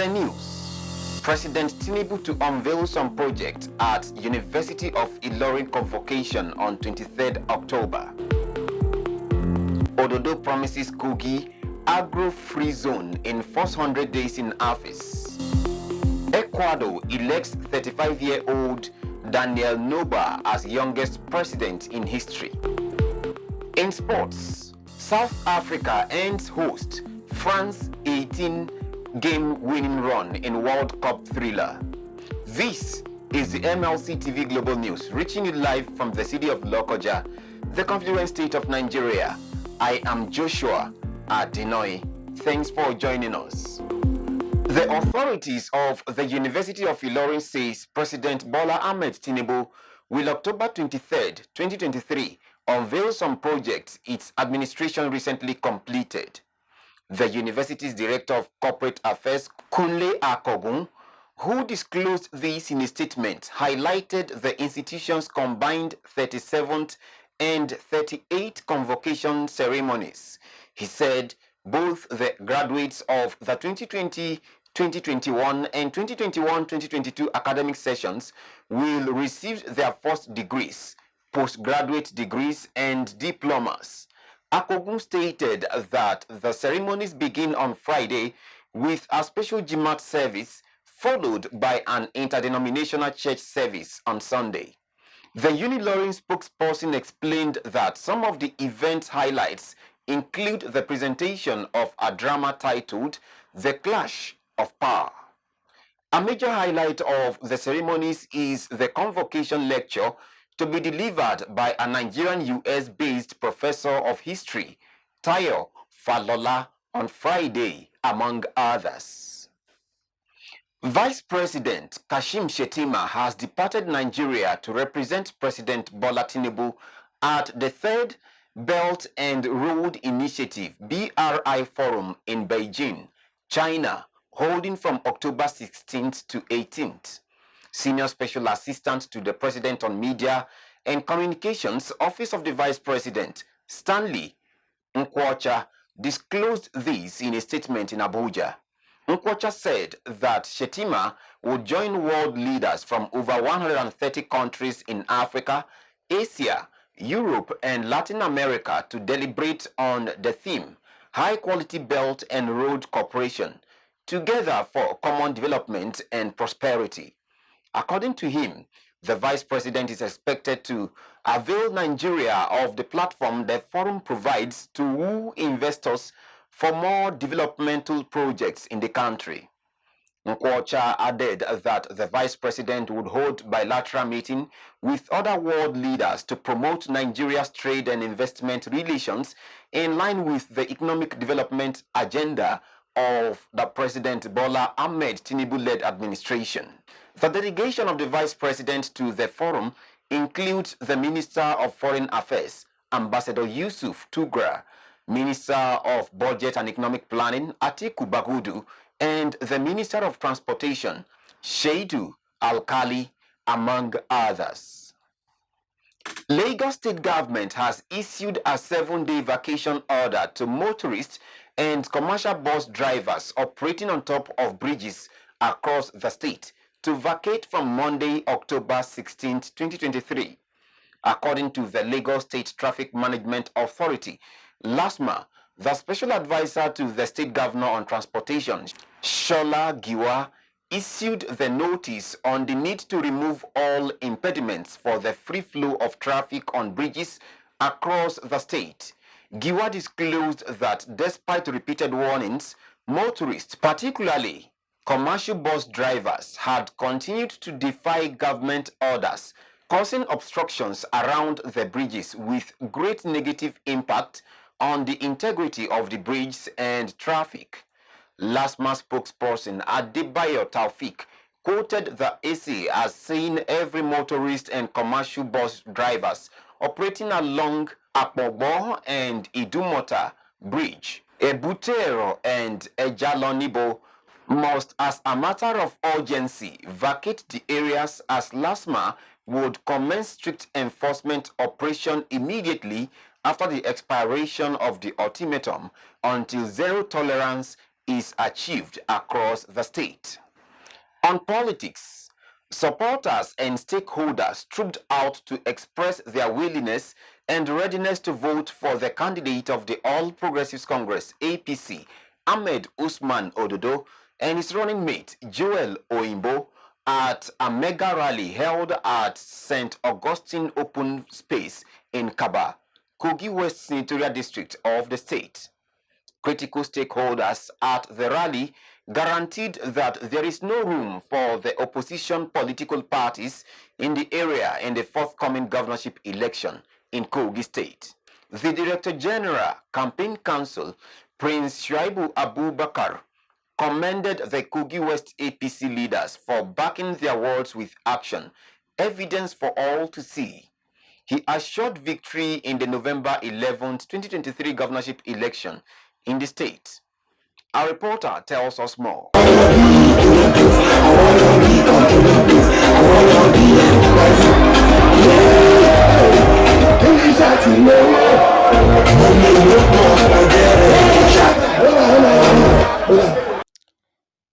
the news. President Tinubu to unveil some projects at University of Ilorin convocation on 23rd October. Ododo promises KOGI agro-free zone in first 100 days in office. ECUADOR elects 35-year-old Daniel Noboa as youngest president in history. In sports, South Africa ends host France 18-game winning run in World Cup thriller. This is the MLC TV Global News, reaching you live from the city of Lokoja, the confluent state of Nigeria. I am Joshua Adinoy. Thanks for joining us. The authorities of the University of Ilorin says President Bola Ahmed Tinubu will October 23rd, 2023 unveil some projects its administration recently completed. The university's Director of Corporate Affairs, Kunle Akogun, who disclosed this in a statement, highlighted the institution's combined 37th and 38th convocation ceremonies. He said both the graduates of the 2020-2021 and 2021-2022 academic sessions will receive their first degrees, postgraduate degrees, and diplomas. Akogun stated that the ceremonies begin on Friday with a special Jemaat service followed by an interdenominational church service on Sunday. The UNILORIN spokesperson explained that some of the event's highlights include the presentation of a drama titled The Clash of Power. A major highlight of the ceremonies is the convocation lecture to be delivered by a Nigerian US-based professor of history, Tayo Falola, on Friday, among others. Vice President Kashim Shettima has departed Nigeria to represent President Bola Tinubu at the Third Belt and Road Initiative BRI Forum in Beijing, China, holding from October 16th to 18th. Senior Special Assistant to the President on Media and Communications, Office of the Vice President, Stanley Nkwocha, disclosed this in a statement in Abuja. Nkwocha said that Shettima would join world leaders from over 130 countries in Africa, Asia, Europe, and Latin America to deliberate on the theme, High-Quality Belt and Road Cooperation, together for common development and prosperity. According to him, the Vice President is expected to avail Nigeria of the platform the forum provides to woo investors for more developmental projects in the country. Nkwocha added that the Vice President would hold bilateral meeting with other world leaders to promote Nigeria's trade and investment relations in line with the economic development agenda of the President Bola Ahmed Tinubu-led administration. The delegation of the Vice President to the forum includes the Minister of Foreign Affairs, Ambassador Yusuf Tugra, Minister of Budget and Economic Planning, Atiku Bagudu, and the Minister of Transportation, Shaidu Alkali, among others. Lagos State Government has issued a 7-day vacation order to motorists and commercial bus drivers operating on top of bridges across the state to vacate from Monday, October 16, 2023. According to the Lagos State Traffic Management Authority, LASMA, the special advisor to the state governor on transportation, Shola Giwa, issued the notice on the need to remove all impediments for the free flow of traffic on bridges across the state. Giwa disclosed that despite repeated warnings, motorists, particularly commercial bus drivers, had continued to defy government orders, causing obstructions around the bridges with great negative impact on the integrity of the bridges and traffic. LASMA spokesperson Adebayo Taufik quoted the AC as saying every motorist and commercial bus drivers operating along Akpabio and Idumota Bridge, Ebutero and Ejalonibo must, as a matter of urgency, vacate the areas as LASMA would commence strict enforcement operation immediately after the expiration of the ultimatum until zero tolerance is achieved across the state. On politics, supporters and stakeholders trooped out to express their willingness and readiness to vote for the candidate of the All Progressives Congress APC, Ahmed Usman Ododo, and his running mate Joel Oimbo at a mega rally held at St. Augustine Open Space in Kaba, KOGI West Senatorial District of the state. Critical stakeholders at the rally guaranteed that there is no room for the opposition political parties in the area in the forthcoming governorship election in KOGI State. The Director General Campaign Council, Prince Shuaibu Abubakar, commended the KOGI West APC leaders for backing their words with action, evidence for all to see. He assured victory in the November 11, 2023 governorship election in the state. Our reporter tells us more.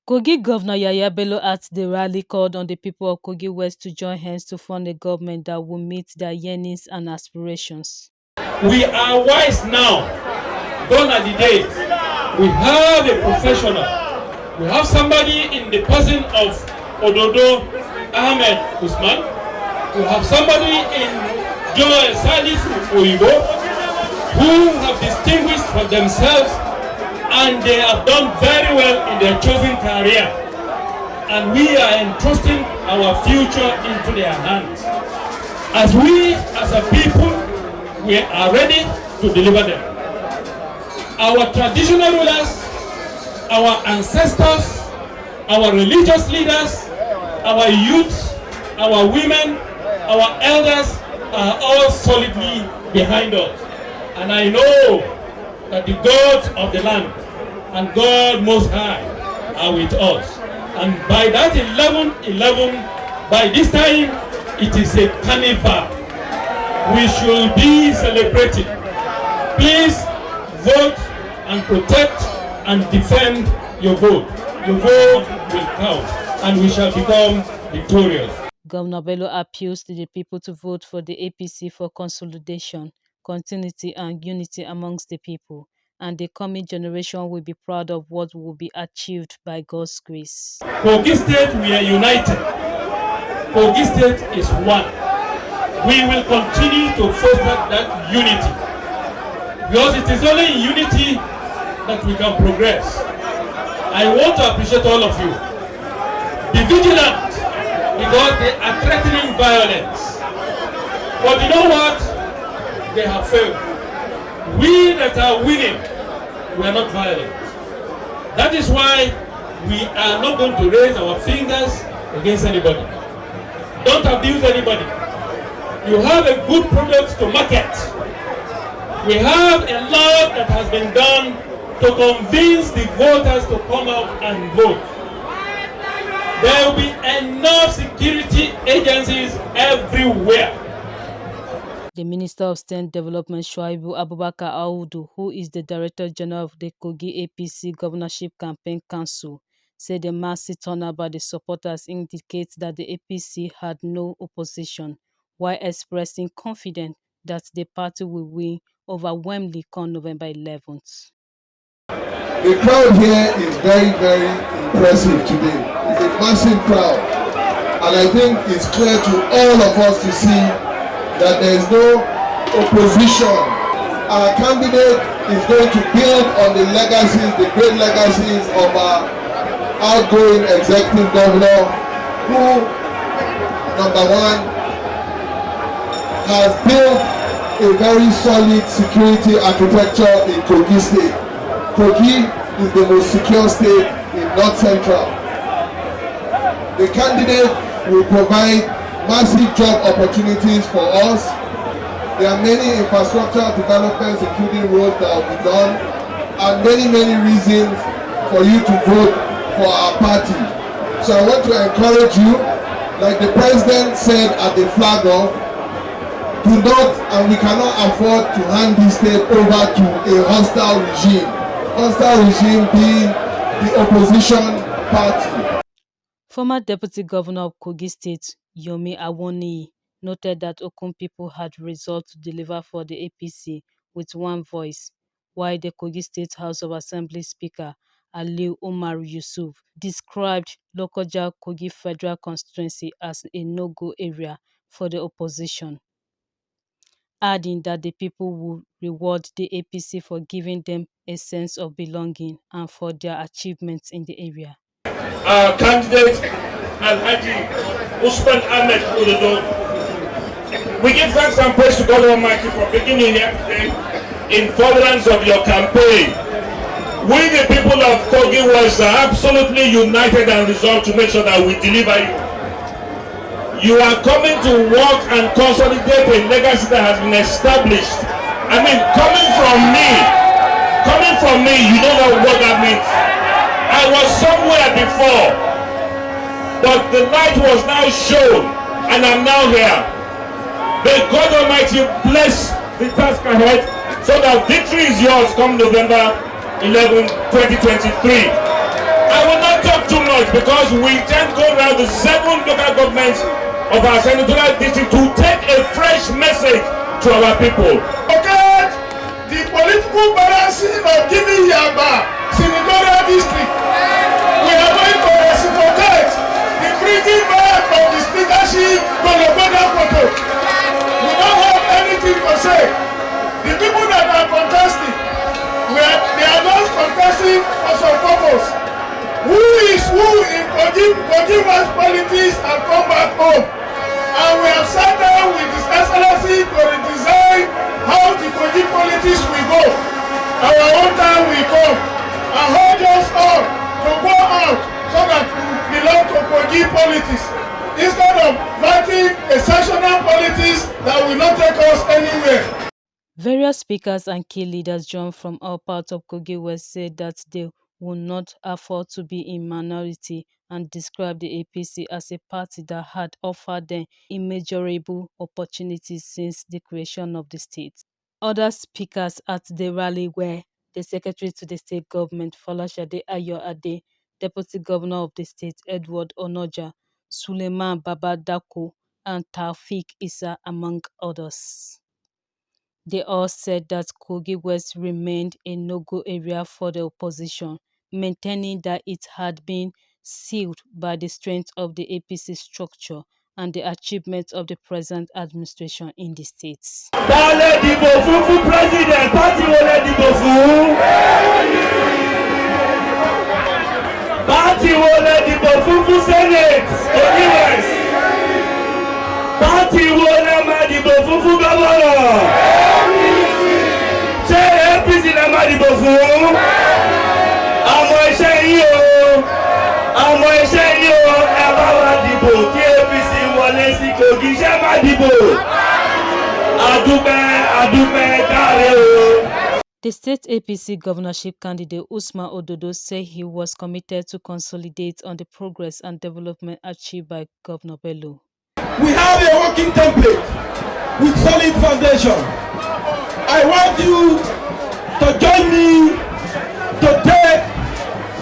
KOGI Governor Yahaya Bello at the rally called on the people of KOGI West to join hands to form a government that will meet their yearnings and aspirations. We are wise now. Gone are the days. We have a professional. We have somebody in the person of Ododo Ahmed Usman. We have somebody in Joel Salis Oibo who have distinguished for themselves, and they have done very well in their chosen career. And we are entrusting our future into their hands. As we, as a people, we are ready to deliver them. Our traditional rulers, our ancestors, our religious leaders, our youth, our women, our elders are all solidly behind us. And I know that the gods of the land and God Most High are with us. And by that 11/11, by this time, it is a carnival. We should be celebrating. Please vote and protect and defend your vote. Your vote will count, and we shall become victorious. Governor Bello appeals to the people to vote for the APC for consolidation, continuity, and unity amongst the people, and the coming generation will be proud of what will be achieved by God's grace. KOGI State, we are united. KOGI State is one. We will continue to foster that unity, because it is only in unity that we can progress. I want to appreciate all of you. Be vigilant, because they are threatening violence. But you know what? They have failed. We that are winning, we are not violent. That is why we are not going to raise our fingers against anybody. Don't abuse anybody. You have a good product to market. We have a lot that has been done to convince the voters to come out and vote. There will be enough security agencies everywhere. The Minister of State Development, Shuaibu Abubakar Audu, who is the Director General of the KOGI APC Governorship Campaign Council, said the massive turnout by the supporters indicates that the APC had no opposition, while expressing confidence that the party will win overwhelmingly come November 11th. The crowd here is very, very impressive today. It's a massive crowd. And I think it's clear to all of us to see that there is no opposition. Our candidate is going to build on the legacies, the great legacies of our outgoing executive governor, who, number one, has built a very solid security architecture in KOGI State. KOGI is the most secure state in North Central. The candidate will provide massive job opportunities for us. There are many infrastructural developments, including roads, that will be done, and many, many reasons for you to vote for our party. So I want to encourage you, like the president said at the flag off, do not, and we cannot afford to hand this state over to a hostile regime. Hostile regime being the opposition party. Former Deputy Governor of Kogi State, Yomi Awoniyi, noted that Okun people had resolved to deliver for the APC with one voice, while the Kogi State House of Assembly Speaker, Aliu Umar Yusuf, described Lokoja Kogi Federal Constituency as a no-go area for the opposition, adding that the people will reward the APC for giving them a sense of belonging and for their achievements in the area. Our candidate, Alhaji Usman Ododo, we give thanks and praise to God Almighty for beginning here today in furtherance of your campaign. We, the people of Kogi West, are absolutely united and resolved to make sure that we deliver you. You are coming to work and consolidate a legacy that has been established. I mean, coming from me, you know what that means. I was somewhere before, but the light was now shown, and I'm now here. May God Almighty bless the task ahead, so that victory is yours come November 11, 2023. I will not talk too much because we intend to go around the 7 local governments of our senatorial district to take a fresh message to our people. Okay, the political balancing of giving Yaba senatorial district, we are going to reciprocate the bringing back of the speakership to Loboda. We don't have anything to say. The people that are contesting, they are not contesting for some purpose. Who is who in Kogi West politics and come back home? And we have sat down with His Excellency to redesign how the Kogi politics will go. Our own time will come and hold us all to go out so that we belong to Kogi politics instead of fighting a sectional politics that will not take us anywhere. Various speakers and key leaders joined from all parts of Kogi West said that they will not afford to be in minority and described the APC as a party that had offered them immeasurable opportunities since the creation of the state. Other speakers at the rally were the Secretary to the State Government, Folashade Ayo-Ade, Deputy Governor of the State, Edward Onoja, Suleiman Babadako, and Taufik Issa, among others. They all said that Kogi West remained a no-go area for the opposition, maintaining that it had been sealed by the strength of the APC structure and the achievements of the present administration in the states. Party The state APC governorship candidate Usman Ododo said he was committed to consolidate on the progress and development achieved by Governor Bello. We have a working template with solid foundation. I want you to join me to take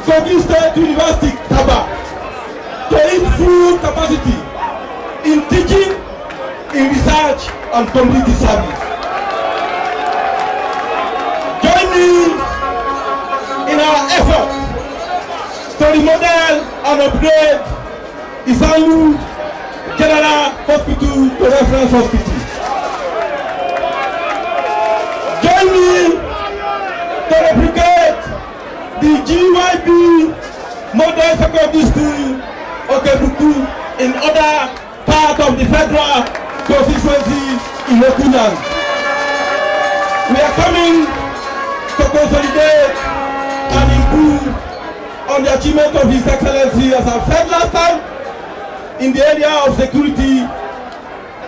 Kogi State University Taba to its full capacity in teaching, in research and community service. Join me in our effort to remodel and upgrade Isanu General Hospital to Reference Hospital. Join me to replicate the GYB Model Secondary School Okebuku in other parts of the federal constituency in Okunan. We are coming to consolidate and improve on the achievement of His Excellency, as I've said last time, in the area of security,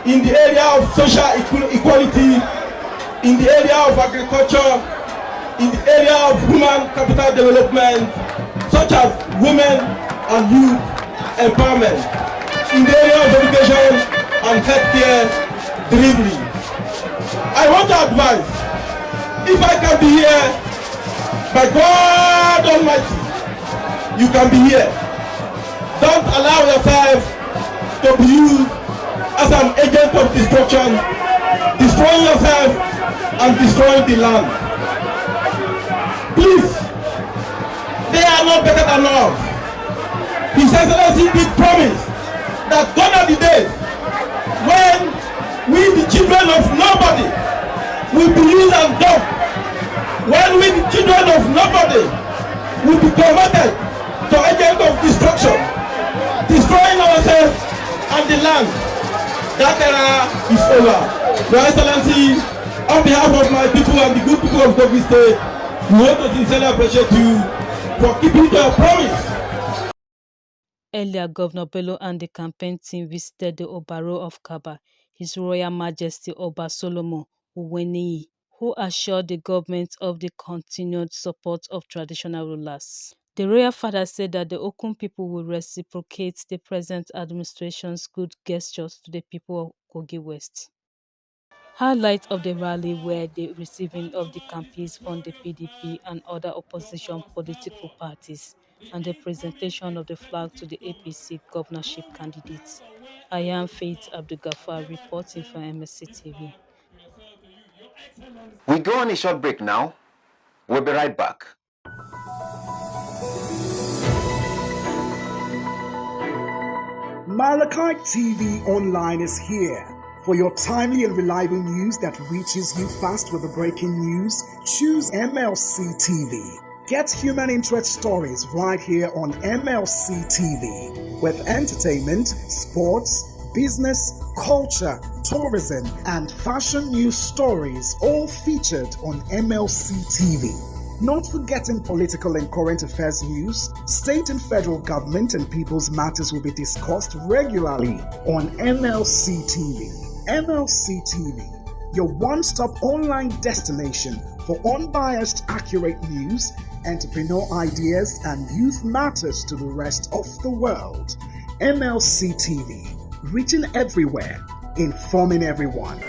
in the area of social equality, in the area of agriculture, in the area of human capital development, such as women and youth empowerment, in the area of education and healthcare delivery. I want to advise, if I can be here, by God Almighty, you can be here. Don't allow yourself to be used as an agent of destruction, destroying yourself and destroying the land. Please, they are not better than us. His Excellency did promise that gone are the days when we, the children of nobody, will be used as dogs. When we, the children of nobody, will be converted to agents of destruction, destroying ourselves and the land. That era is over. Your Excellency, on behalf of my people and the good people of Kogi State, we want to sincerely appreciate you for keeping to your promise. Earlier, Governor Bello and the campaign team visited the Obaro of Kaba, His Royal Majesty Oba Solomon Uweniyi, who assured the government of the continued support of traditional rulers. The royal father said that the Okun people will reciprocate the present administration's good gestures to the people of Kogi West. Highlights of the rally were the receiving of the campaigns from the PDP and other opposition political parties and the presentation of the flag to the APC governorship candidates. I am Faith Abdulgafar reporting for MLC TV. We go on a short break now. We'll be right back. Malachite TV Online is here. For your timely and reliable news that reaches you fast with the breaking news, choose MLC TV. Get human interest stories right here on MLC TV with entertainment, sports, business, culture, tourism, and fashion news stories all featured on MLC TV. Not forgetting political and current affairs news, state and federal government and people's matters will be discussed regularly on MLC TV. MLC TV, your one-stop online destination for unbiased, accurate news, entrepreneur ideas, and youth matters to the rest of the world. MLC TV, reaching everywhere, informing everyone.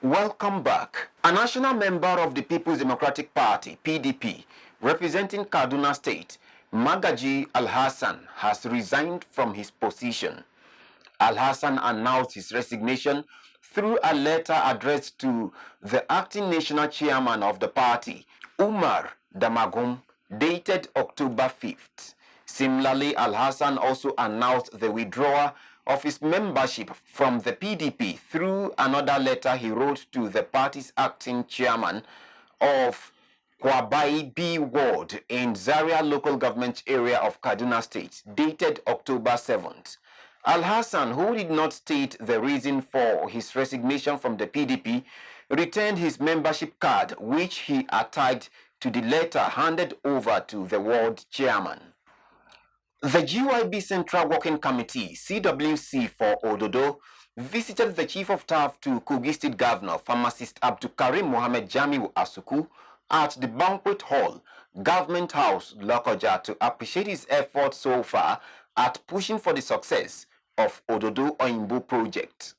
Welcome back. A national member of the People's Democratic Party, PDP, representing Kaduna State, Magaji Alhassan, has resigned from his position. Alhassan announced his resignation through a letter addressed to the acting national chairman of the party, Umar Damagum, dated October 5th. Similarly, Alhassan also announced the withdrawal of his membership from the PDP through another letter he wrote to the party's acting chairman of Kwabai B Ward in Zaria local government area of Kaduna State, dated October 7th. Alhassan, who did not state the reason for his resignation from the PDP, returned his membership card, which he attached to the letter handed over to the ward chairman. The GYB Central Working Committee, CWC for Ododo, visited the Chief of Staff to Kogi State Governor, Pharmacist Abdulkarim Mohammed Jamiu Asuku, at the Banquet Hall, Government House, Lokoja, to appreciate his efforts so far at pushing for the success of Ododo Oyinbo project.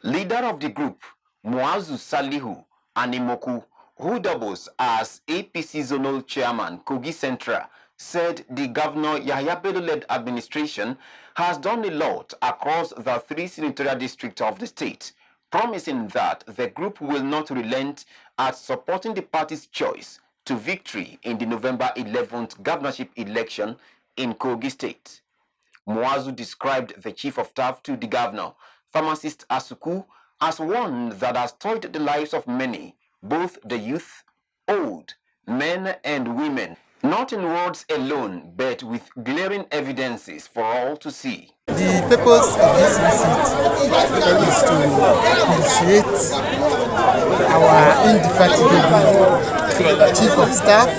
Leader of the group, Muazu Salihu Animoku, who doubles as APC Zonal Chairman, Kogi Central, said the Governor Yahya Bello-led administration has done a lot across the 3 senatorial districts of the state, promising that the group will not relent at supporting the party's choice to victory in the November 11th governorship election in Kogi State. Muazu described the Chief of Staff to the Governor, Pharmacist Asuku, as one that has touched the lives of many, both the youth, old, men and women, not in words alone, but with glaring evidences for all to see. The purpose of this visit is to appreciate our indefatigable Chief of Staff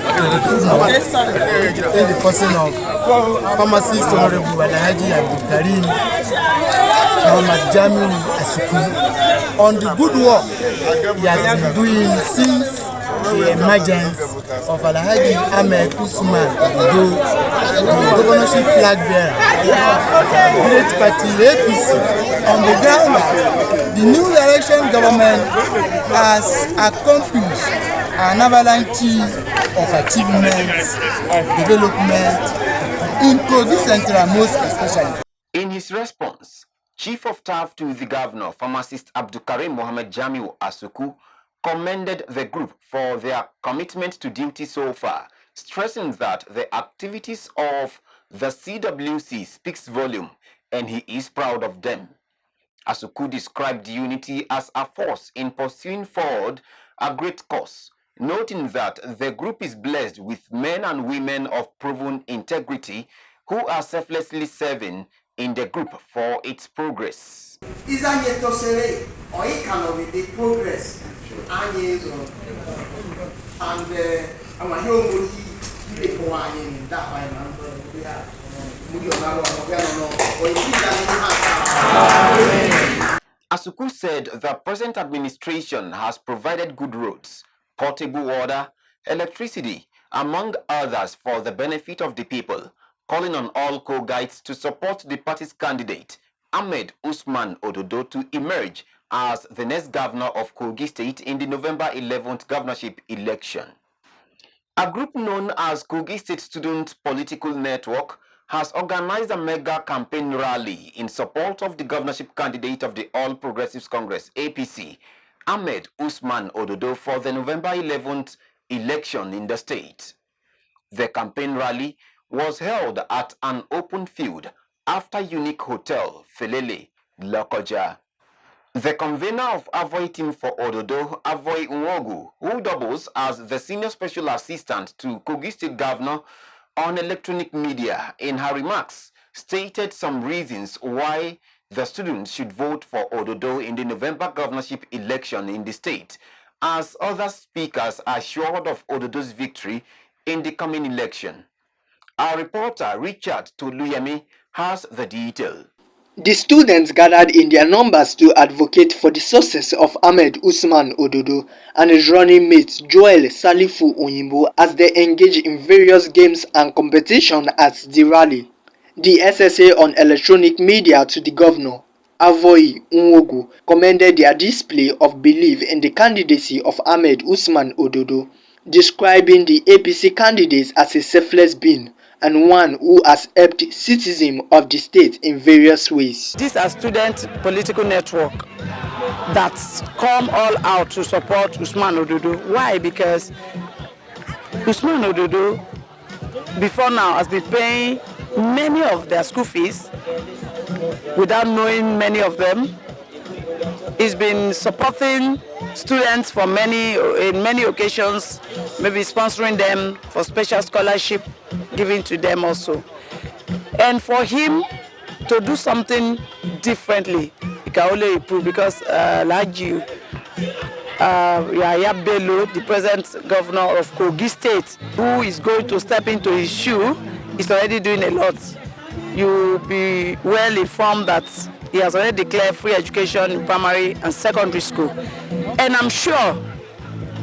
in the person of Pharmacist Honorable Alhaji Abdulkarim Mohammed Jamiu Asuku on the good work he has been doing since the emergence of Alhaji Ahmed Usman, the governorship flag bearer, great party APC, on the ground that the new election government has accomplished an avalanche of achievements, of development in Kogi Central most especially. In his response, Chief of Staff to the Governor, Pharmacist Abdulkarim Mohammed Jamiu Asuku, commended the group for their commitment to duty so far, stressing that the activities of the CWC speaks volume and he is proud of them. Asuku described unity as a force in pursuing forward a great cause, noting that the group is blessed with men and women of proven integrity who are selflessly serving in the group for its progress. Asuku said the present administration has provided good roads, portable water, electricity, among others for the benefit of the people, calling on all KOGItes to support the party's candidate, Ahmed Usman Ododo, to emerge as the next governor of Kogi State in the November 11th governorship election. A group known as Kogi State Student Political Network has organized a mega campaign rally in support of the governorship candidate of the All Progressives Congress, APC, Ahmed Usman Ododo, for the November 11th election in the state. The campaign rally was held at an open field after Unique Hotel, Felele, Lokoja. The convener of Avoy team for Ododo, Avoy Nwogu, who doubles as the senior special assistant to Kogi State Governor on electronic media, in her remarks, stated some reasons why the students should vote for Ododo in the November governorship election in the state, as other speakers are assured of Ododo's victory in the coming election. Our reporter, Richard Toluyemi, has the detail. The students gathered in their numbers to advocate for the success of Ahmed Usman Ododo and his running mate Joel Salifu Oyimbo as they engage in various games and competition at the rally. The SSA on electronic media to the governor, Avoy Nwogu, commended their display of belief in the candidacy of Ahmed Usman Ododo, describing the APC candidate as a selfless being and one who has helped citizens of the state in various ways. These are student political network that come all out to support Usman Ododo. Why? Because Usman Ododo, before now, has been paying many of their school fees without knowing many of them. He's been supporting students for in many occasions, maybe sponsoring them for special scholarship given to them also. And for him to do something differently, it can only improve because LASG, the present governor of Kogi State, who is going to step into his shoe, is already doing a lot. You'll be well informed that he has already declared free education in primary and secondary school. And I'm sure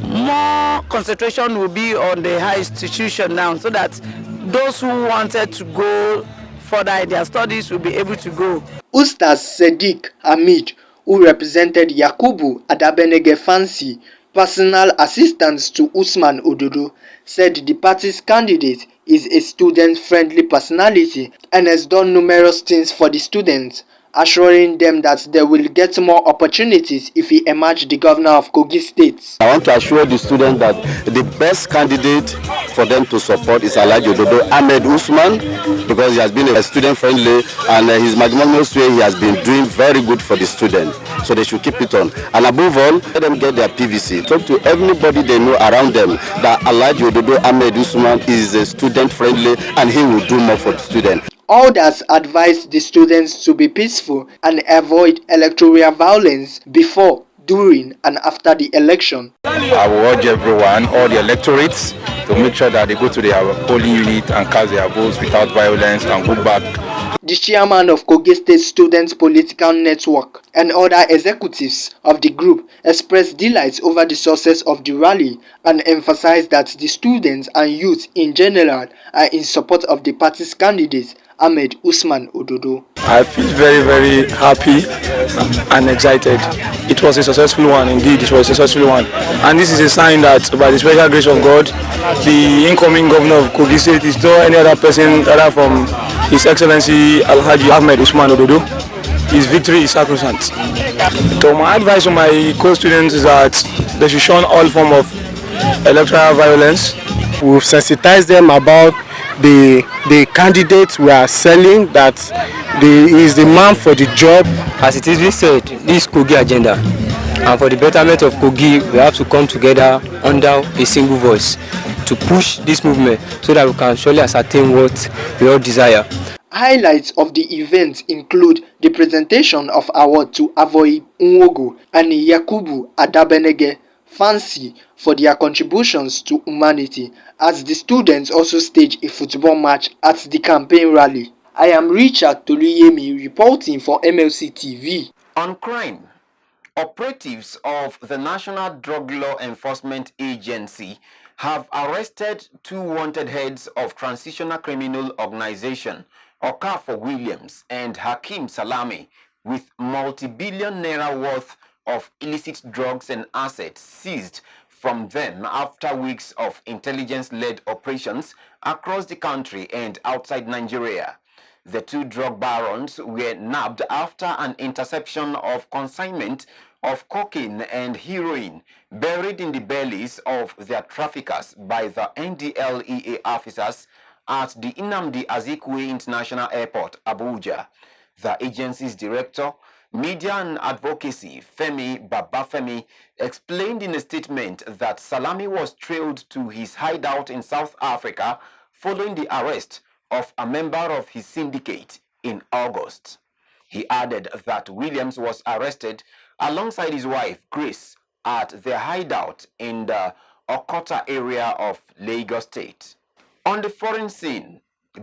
more concentration will be on the higher institution now, so that those who wanted to go further in their studies will be able to go. Ustaz Sadiq Hamid, who represented Yakubu Adabenege Fancy, personal assistant to Usman Ododo, said the party's candidate is a student-friendly personality and has done numerous things for the students, assuring them that they will get more opportunities if he emerges the governor of Kogi State. I want to assure the students that the best candidate for them to support is Alhaji Ododo Ahmed Usman, because he has been a student-friendly and his magnanimous way he has been doing very good for the students. So they should keep it on. And above all, let them get their PVC. Talk to everybody they know around them that Alhaji Ododo Ahmed Usman is a student-friendly and he will do more for the students. Others advised the students to be peaceful and avoid electoral violence before, during and after the election. I will urge everyone, all the electorates, to make sure that they go to their polling unit and cast their votes without violence and go back. The chairman of Kogi State Students Political Network, and other executives of the group expressed delight over the success of the rally and emphasized that the students and youth in general are in support of the party's candidate Ahmed Usman Ododo. I feel very, very happy and excited. It was a successful one, indeed, it was a successful one. And this is a sign that by the special grace of God, the incoming governor of KOGI State is not any other person other from His Excellency Alhaji Ahmed Usman Ododo. His victory is sacrosanct. So my advice to my co-students is that they should shun all form of electoral violence. We've sensitized them about the candidates we are selling, that he is the man for the job. As it is being said, this KOGI agenda, and for the betterment of KOGI, we have to come together under a single voice to push this movement so that we can surely ascertain what we all desire. Highlights of the event include the presentation of award to Avoy Nwogo and Yakubu Adabenege Fancy for their contributions to humanity, as the students also staged a football match at the campaign rally. I am Richard Toluyemi reporting for MLC TV. On crime, operatives of the National Drug Law Enforcement Agency have arrested two wanted heads of Transitional Criminal Organization, Okafor Williams and Hakim Salami, with multi-billion naira worth of illicit drugs and assets seized from them after weeks of intelligence-led operations across the country and outside Nigeria. The two drug barons were nabbed after an interception of consignment of cocaine and heroin buried in the bellies of their traffickers by the NDLEA officers at the Nnamdi Azikiwe International Airport, Abuja. The agency's director, Media and Advocacy, Femi Babafemi, explained in a statement that Salami was trailed to his hideout in South Africa following the arrest of a member of his syndicate in August. He added that Williams was arrested alongside his wife, Grace, at their hideout in the Okota area of Lagos State. On the foreign scene,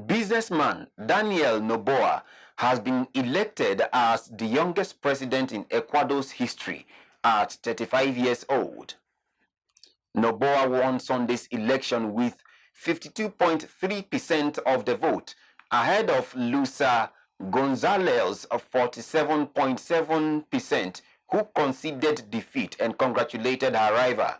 businessman Daniel Noboa has been elected as the youngest president in Ecuador's history at 35 years old. Noboa won Sunday's election with 52.3% of the vote, ahead of Luisa Gonzalez of 47.7%, who conceded defeat and congratulated her rival.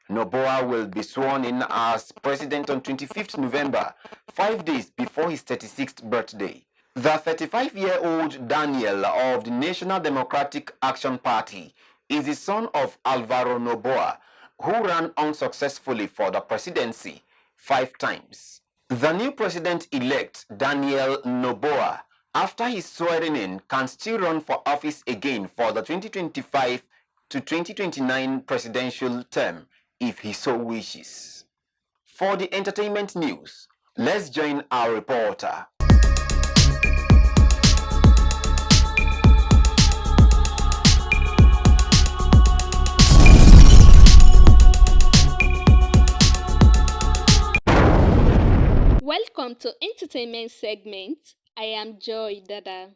Noboa will be sworn in as president on 25th November, 5 days before his 36th birthday. The 35-year-old Daniel of the National Democratic Action Party is the son of Alvaro Noboa, who ran unsuccessfully for the presidency 5 times. The new president-elect, Daniel Noboa, after his swearing in, can still run for office again for the 2025 to 2029 presidential term if he so wishes. For the entertainment news, let's join our reporter. Welcome to entertainment segment. I am Joy Dada.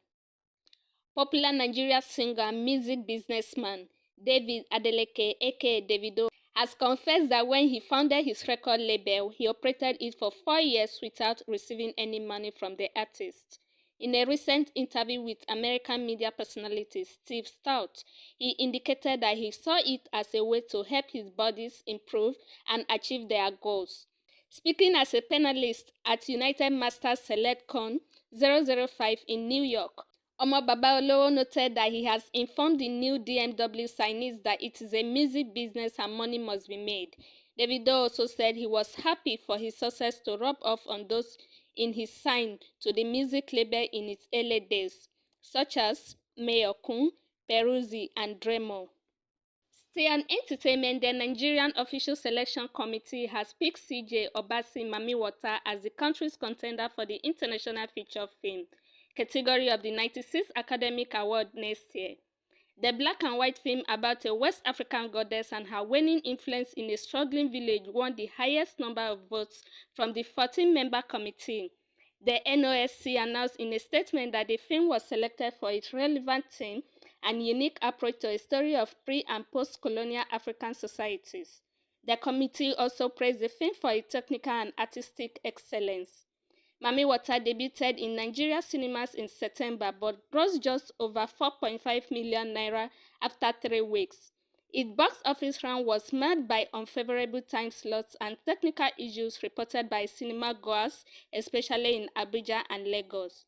Popular Nigeria singer and music businessman David Adeleke aka Davido has confessed that when he founded his record label, he operated it for 4 years without receiving any money from the artist. In a recent interview with American media personality Steve Stout, he indicated that he saw it as a way to help his bodies improve and achieve their goals. Speaking as a panelist at United Masters Select Con 005 in New York, Omo Babalowo noted that he has informed the new DMW signees that it is a music business and money must be made. Davido also said he was happy for his success to rub off on those in his sign to the music label in its early days, such as Mayor Kun, Peruzzi, and Dremo. Still on entertainment, the Nigerian Official Selection Committee has picked CJ Obasi Mamiwata as the country's contender for the International Feature Film category of the 96th Academic Award next year. The black and white film about a West African goddess and her waning influence in a struggling village won the highest number of votes from the 14-member committee. The NOSC announced in a statement that the film was selected for its relevant theme and unique approach to a story of pre- and post-colonial African societies. The committee also praised the film for its technical and artistic excellence. Mami Water debuted in Nigeria cinemas in September but grossed just over 4.5 million naira after 3 weeks. Its box office run was marred by unfavorable time slots and technical issues reported by cinema goers, especially in Abuja and Lagos.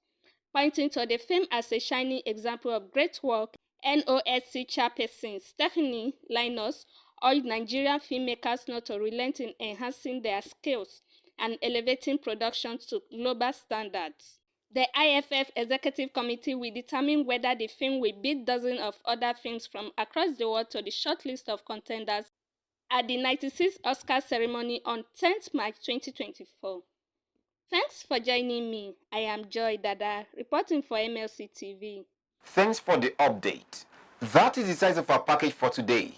Pointing to the film as a shining example of great work, NOSC chairperson Stephanie Linus urged Nigerian filmmakers not to relent in enhancing their skills and elevating production to global standards. The IFF Executive Committee will determine whether the film will beat dozens of other films from across the world to the short list of contenders at the 96th Oscar ceremony on 10th March 2024. Thanks for joining me. I am Joy Dada, reporting for MLC TV. Thanks for the update. That is the size of our package for today.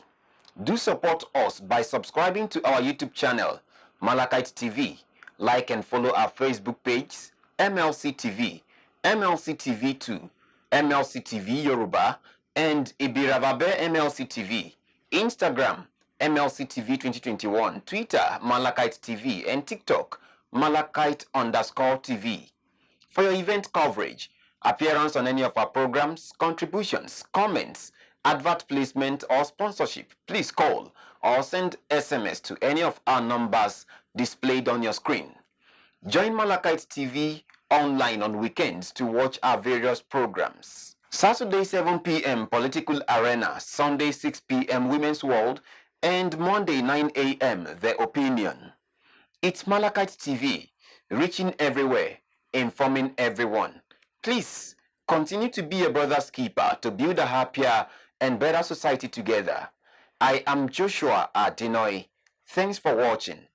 Do support us by subscribing to our YouTube channel, Malachite TV. Like and follow our Facebook page, MLC TV, MLC TV 2, MLC TV Yoruba, and Ibiravabe MLC TV. Instagram, MLC TV 2021, Twitter, Malachite TV, and TikTok, Malachite_TV. For your event coverage, appearance on any of our programs, contributions, comments, advert placement, or sponsorship, please call or send SMS to any of our numbers displayed on your screen. Join Malachite TV online on weekends to watch our various programs. Saturday 7 p.m. Political Arena, Sunday 6 p.m. Women's World, and Monday 9 a.m. The Opinion. It's Malachite TV, reaching everywhere, informing everyone. Please continue to be a brother's keeper to build a happier and better society together. I am Joshua Adinoy. Thanks for watching.